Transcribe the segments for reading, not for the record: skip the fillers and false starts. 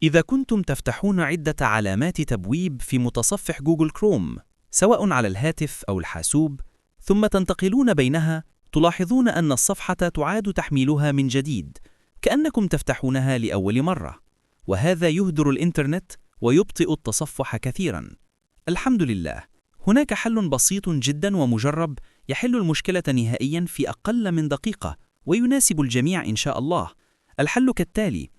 إذا كنتم تفتحون عدة علامات تبويب في متصفح جوجل كروم، سواء على الهاتف أو الحاسوب، ثم تنتقلون بينها، تلاحظون أن الصفحة تعاد تحميلها من جديد، كأنكم تفتحونها لأول مرة، وهذا يهدر الإنترنت ويبطئ التصفح كثيراً. الحمد لله، هناك حل بسيط جداً ومجرب يحل المشكلة نهائياً في أقل من دقيقة، ويناسب الجميع إن شاء الله. الحل كالتالي: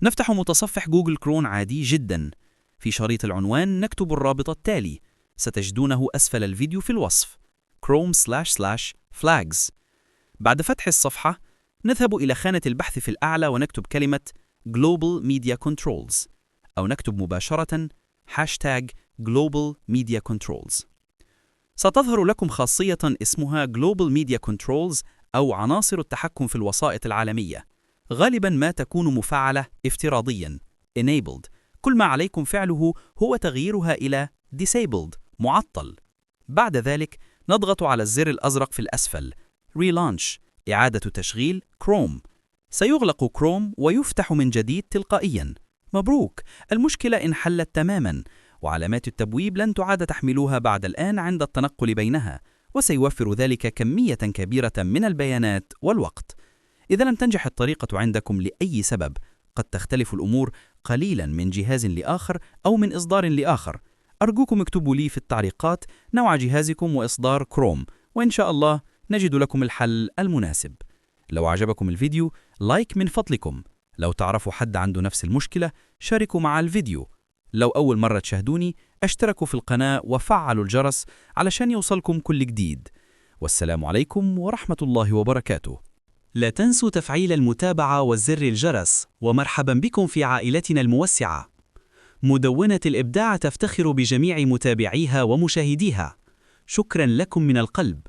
نفتح متصفح جوجل كروم عادي جدا. في شريط العنوان نكتب الرابط التالي، ستجدونه أسفل الفيديو في الوصف: chrome//flags. بعد فتح الصفحة، نذهب إلى خانة البحث في الأعلى ونكتب كلمة Global Media Controls، أو نكتب مباشرة #Global Media Controls. ستظهر لكم خاصية اسمها Global Media Controls، أو عناصر التحكم في الوسائط العالمية. غالباً ما تكون مفعلة افتراضياً enabled. كل ما عليكم فعله هو تغييرها إلى disabled معطل. بعد ذلك نضغط على الزر الأزرق في الأسفل relaunch إعادة تشغيل كروم. سيغلق كروم ويفتح من جديد تلقائياً. مبروك، المشكلة انحلت تماماً، وعلامات التبويب لن تعاد تحملوها بعد الآن عند التنقل بينها، وسيوفر ذلك كمية كبيرة من البيانات والوقت. إذا لم تنجح الطريقة عندكم لأي سبب، قد تختلف الأمور قليلاً من جهاز لآخر أو من إصدار لآخر، أرجوكم اكتبوا لي في التعليقات نوع جهازكم وإصدار كروم، وإن شاء الله نجد لكم الحل المناسب. لو عجبكم الفيديو، لايك من فضلكم. لو تعرفوا حد عنده نفس المشكلة، شاركوا مع الفيديو. لو أول مرة تشاهدوني، اشتركوا في القناة وفعلوا الجرس علشان يوصلكم كل جديد. والسلام عليكم ورحمة الله وبركاته. لا تنسوا تفعيل المتابعة وزر الجرس، ومرحبا بكم في عائلتنا الموسعة. مدونة الإبداع تفتخر بجميع متابعيها ومشاهديها. شكرا لكم من القلب.